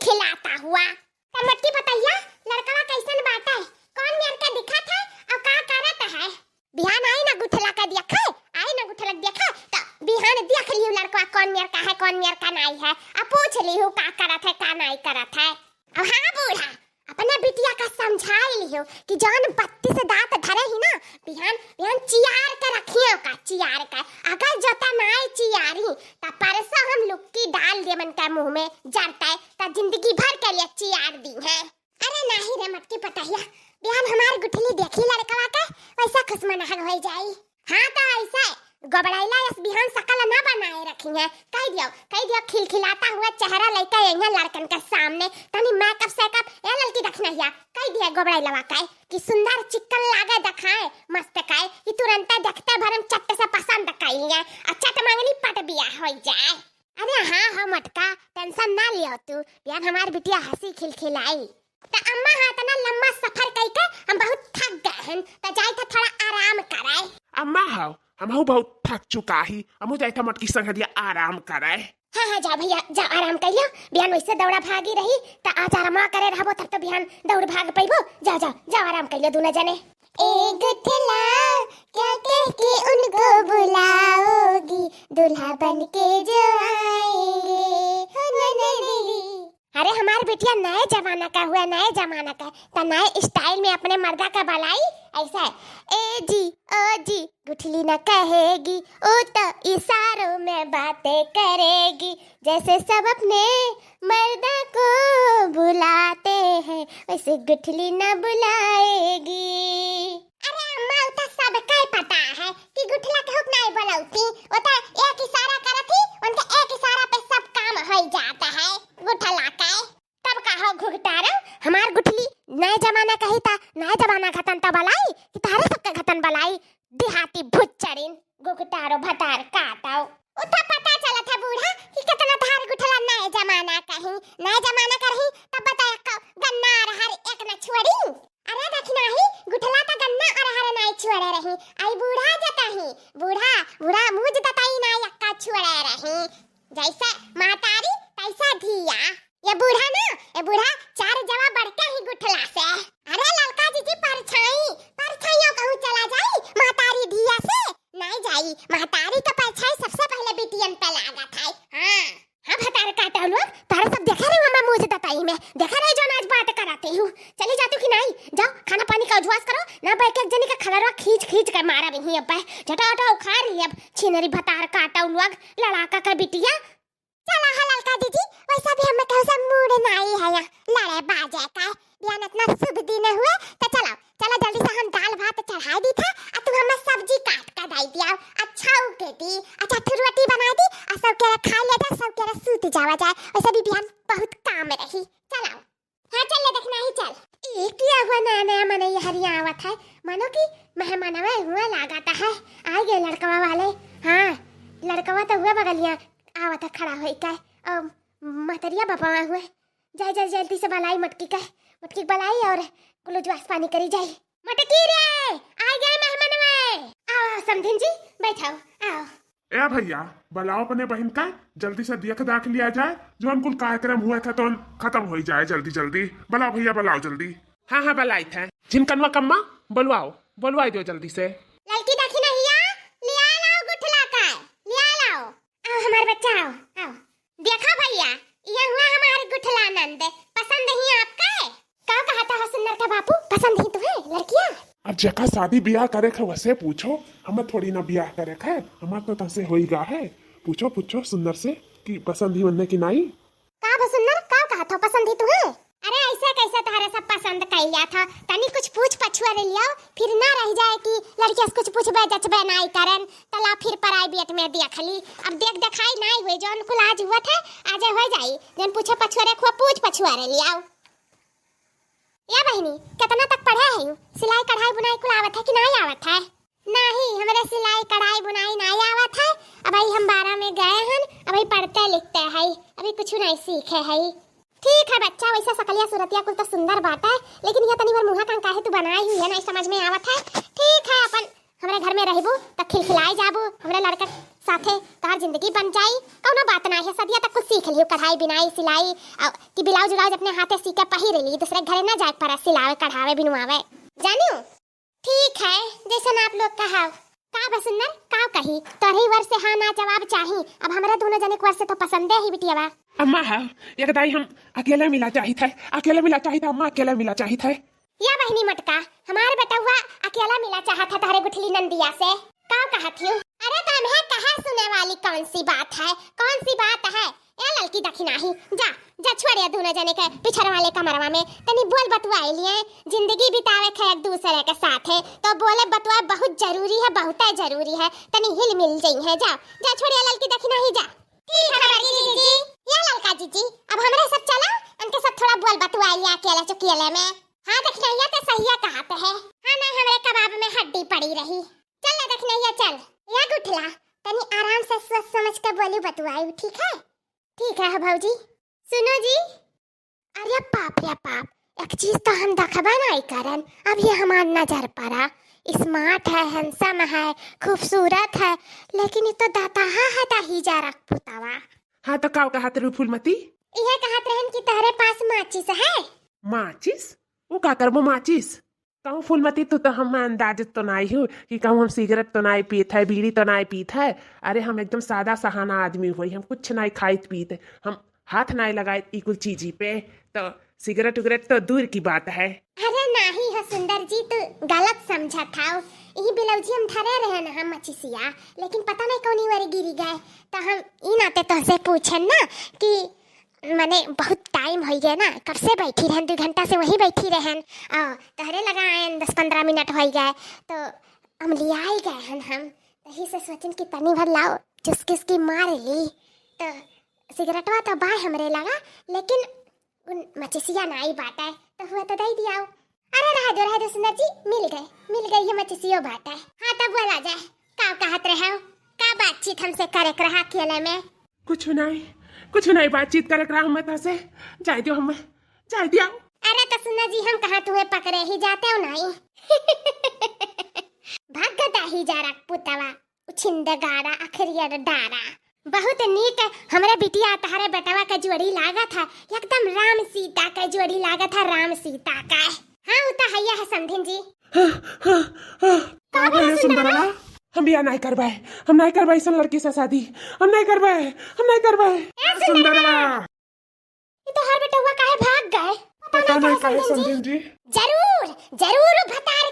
खिलखिलाता हुआ। तो मटकी बताइया लड़का कैसन बाटा है, कौन मेरे का दिखा था और का करत है? बिहान आई ना गुठला का देखा, आई ना गुठला देखा तो बिहान देख लियो लड़का कौन मेरे का है कौन मेरे का नहीं है। अब पूछ लियो का करत है का नहीं करत है। अब हाँ बूढ़ा अपने बिटिया का समझा लियो कि जान बत्ती से दांत धरे ही ना बिहान बिहान चियार के रखियो का चियार का। अगर जोता नाई चियारी तो परसों हम लुक्की डाल दे मन का मुंह में जरता है तो जिंदगी भर के लिए चियार दी है। अरे नहीं रे मटकी पटाइया बिहान हमार गुठली देखी लड़कवा का वैसा खुशमनाहग हो जाई। हाँ तो ऐसा गबड़ाइला इस बिहान सकल ना बनाए रखी है। कह दियो खिलखिलाता हुआ चेहरा लेकर यहाँ लड़कन के सामने तनी मेकअप सेकअप ये लड़की देखना है। कह दिया गबड़ाइला का कि सुंदर चिकन लागे दिखाए मस्त काए कि तुरंत देखते भरम चट्ट से पसंद कइले और चट मांगनी पट बिया हो जाए। अरे हाँ मटका टेंशन ना लियो तू बिहान हमार बिटिया हंसी खिलखिलाई। तो अम्मा हाँ तना लंबा सफर करके हम बहुत थक गए हैं तो जाए था थोड़ा आराम कराए। अम्मा हाँ हम बहुत थक चुका ही हम जाए था मटकी संग दिया आराम कराए। हाँ जा भैया जा आराम कर लियो बिहान वैसे दौड़ा भागी रही तो आज आराम करे रहबो तब तो बिहान दौड़ भाग पैबो। जा आराम कर लियो दोनों जने। एक गुठला क्या कह के उनको बुलाओगी दूल्हा बन के जो आएंगे। अरे हमारे बिटिया नए जमाना का हुआ नए जमाना का तो नए स्टाइल में अपने मर्दा का बलाई ऐसा है। ए जी ओ जी गुठली न कहेगी ओ तो इशारों में बातें करेगी जैसे सब अपने मर्दा को बुलाते हैं वैसे गुठली न बुलाएगी। अरे अम्मा उता सब का पता है कि गुठला के हुक नहीं बुलाती उता एक इशारा करती उनका एक इशारा पे सब काम हो जाता है। गुठला का तब कहो घुघटारो हमार गुठली नए जमाना का ही था नए जमाना घतन तो बलाई कि तारे सबका घतन बलाई देहाती भुच्चड़िन घुघटारो भतार काटाओ। उठा पता चला था बूढ़ा कि कितना धार गुठला नए जमाना का रही तब बताया गन्ना हर एक न छोड़ी। अरे देखना ही गुठला का गन्ना हर नहीं छोड़े रही आई बूढ़ा जता ही बूढ़ा मुझ दताई ना यक्का छोड़े रही जैसा मातारी तैसा धिया। ये बूढ़ा चार जवा बढ़के ही गुठला से। अरे ललका जी परछाइयों कहूँ चला जाई मातारी धिया से नहीं जाई मातारी का परछाई सबसे पहले बिटियन पे लागा था। हाँ भतार काटा लोग तारे सब देखा रहे हो मैं मुझे बताई में देखा रहे जो आज बात कराती हूँ चली जाती कि नहीं जाओ खाना पानी का उजवास करो ना बैठ एक जनी का खलरवा खींच कर मारा भी अब झटा उखाड़ रही अब छिनरी भतार काटा लोग लड़ाका का बिटिया। चला ललका दीदी वैसा भी हमें कैसा मूड नहीं है लड़े बाजे का बिहान इतना शुभ दिन हुए तो चलो जल्दी से हम दाल भात चढ़ा दी था और तुम हमें सब्जी काट कर दे दिया अच्छा उके दी अच्छा रोटी बना दी और सब के खा लेता सब के सूत जावा जाए वैसे भी बिहान बहुत काम रही। चलाओ हाँ चल देखना ही चल एक किया हुआ नया मने हरिया आवत है मानो कि मेहमानवा हुआ लगाता है आ गए लड़कवा वाले। हाँ लड़कवा तो हुआ बगलिया आवत खड़ा हो का मतरिया बाबा हुए जाए जल्दी से बलाई मटकी बलाई और गुलूजवास पानी करी जाए। मटकी रे आ गए मेहमान में आओ समधिन जी बैठाओ आओ। ए भैया बुलाओ अपने बहन का जल्दी से देख दाख लिया जाए जो हम कुल कार्यक्रम हुआ था तो खत्म हो जाए जल्दी बुलाओ भैया बुलाओ जल्दी। हाँ बुलाई थे जिनकनवा कम्मा बुलवाई दो जल्दी से। लड़की देखी नहीं लिया लाओ गुठला का लिया लाओ आओ हमारे बच्चा आओ देखा भैया ये हुआ हमारे गुठला नंद पसंद ही आपका है क्या कहा था सुंदर का बापू पसंद ही तुम्हें लड़कियां। अब जगह शादी ब्याह करे है वैसे पूछो हमें थोड़ी ना ब्याह करे है हमारे तो तसे होईगा है। पूछो सुंदर से कि पसंद ही बनने की नहीं का सुंदर का कहा था पसंद ही तुम्हें। अरे ऐसा कैसा तारा सब पसंद कर लिया था तनी कुछ पूछ पछुआ लिया फिर ना रह जाए कि लड़कियां कुछ पूछबे जचबे नहीं करन तला फिर प्राइवेट में देख ली अब देखाई नहीं हुई जो उनको आज हुआ था आज हो जाई जन पूछे पछुआ रे पूछ पछुआ लिया। या बहनी कितना तक पढ़े है सिलाई कढ़ाई बुनाई कुल आवत है कि नहीं आवत है। नहीं हमारे सिलाई कढ़ाई बुनाई नहीं आवत है अभी हम 12 में गए हैं अभी पढ़ते लिखते हैं अभी कुछ नहीं सीखे है। ठीक है बच्चा वैसा सकलिया सूरतिया कुल तो सुंदर बात है लेकिन ये तनी बार मुहा काहे तू बनाई हुई है नहीं समझ में आवत है। ठीक है अपन हमारे घर में रहबू तो खिलखिलाए जाबू हमारे लड़का साथे तार जिंदगी बन जाई कौनो बात ना है सदिया तक कुछ सीख लियो कढ़ाई बिनाई सिलाई कि ब्लाउज उलाउज अपने हाथे सीख के पहिर ली दूसरे घरे ना जाए पर सिलावे कढ़ावे बिनवावे जानियो ठीक है जैसा आप लोग कहा का बसुंदर का कही तोरही वर्ष से हाँ ना जवाब चाही अब हमरा दोनों जने के वर्ष से तो पसंद है ही बिटियावा अम्मा है एक दाई हम अकेले मिला चाहिए था अकेले मिला चाहिए था अम्मा अकेले मिला चाहिए था या बहनी मटका हमारे बेटा हुआ अकेला मिला चाहा था तारे गुठली नंदिया से का कहा थी अरे तुम है कहा सुने वाली कौन सी बात है ए लड़की दखिना ही जा जा छोड़िए दोनों जने के पिछड़ वाले कमरवा में तनी बोल बतवाए लिए जिंदगी बितावे के एक दूसरे के साथ है तो बोले बतवा बहुत जरूरी है तनी हिल मिल जाई है जा जा छोड़िए लड़की दखिना ही जा ठीक है जीजी या लड़का जीजी अब हमरे सब चला उनके सब थोड़ा बोल बतवाए लिया अकेले चुकेले में हाँ देखनैया तो सही कहते है हाँ ना हमारे कबाब में हड्डी पड़ी रही चल ना देखनैया चल या गुठला तनी आराम से सोच समझ कर बोली बतवाई ठीक है भौजी सुनो जी अरे बाप रे बाप एक चीज तो हम देखबा नहीं करन अब ये हमार नजर पड़ा स्मार्ट है हैंडसम है खूबसूरत है लेकिन ये तो दाताहा है ताही जा रख पुतावा हाँ तो का कहा तेरे फूलमती यह कहत रहन कि तेरे पास माचिस है माचिस वो का करबो माचिस कहूँ फूलमती तो हम अंदाज तो नहीं हूँ कि कहूँ हम सिगरेट तो नहीं पीत है बीड़ी तो नहीं पीत है अरे हम एकदम सादा सहाना आदमी हुई हम कुछ नहीं खाइत पीते हम हाथ नहीं लगाए कुछ चीजी पे तो सिगरेट उगरेट तो दूर की बात है अरे नहीं है सुंदर जी तो गलत समझा था यही बिलौजी हम धरे रहे ना हम मचिसिया लेकिन पता नहीं कौन वारी गिरी गए तो हम इन आते तो से पूछे ना कि मैंने बहुत टाइम हो गया ना कब से बैठी रहन 2 घंटा से वही बैठी रहन तहरे लगा आए 10-15 मिनट हो गए तो हम लिया ही गए हैं हम तही से सोचन कि तनी भर लाओ चुस्की मार ली तो सिगरेटवा तो बाय हमरे लगा लेकिन मचिसिया नाई बात है तो हुआ तो दे दिया अरे रह दो सुंदर जी मिल गई है मचिसियो बात है हाँ तब बोला जाए का कहत रहे हो का बातचीत हमसे करे रहा अकेले में कुछ नहीं बातचीत करे रहा हम से जाए दियो अरे तो सुंदर जी हम कहाँ तुम्हें पकड़े ही जाते हो नहीं भागता ही जा रहा पुतवा उछिंद गाड़ा अखरिया डारा बहुत नीक हमरे बिटिया तहरे बेटवा का जोड़ी लागा था एकदम राम सीता का जोड़ी लागा था राम सीता का हाँ उता हैया है समधिन जी का भले सुंदरवा हम बिया नहीं करबाए सन लड़की से शादी हम नहीं करबाए सुंदरवा ये तो हर बेटा हुआ काहे भाग गए पता नहीं काहे समधिन जी जरूर भतार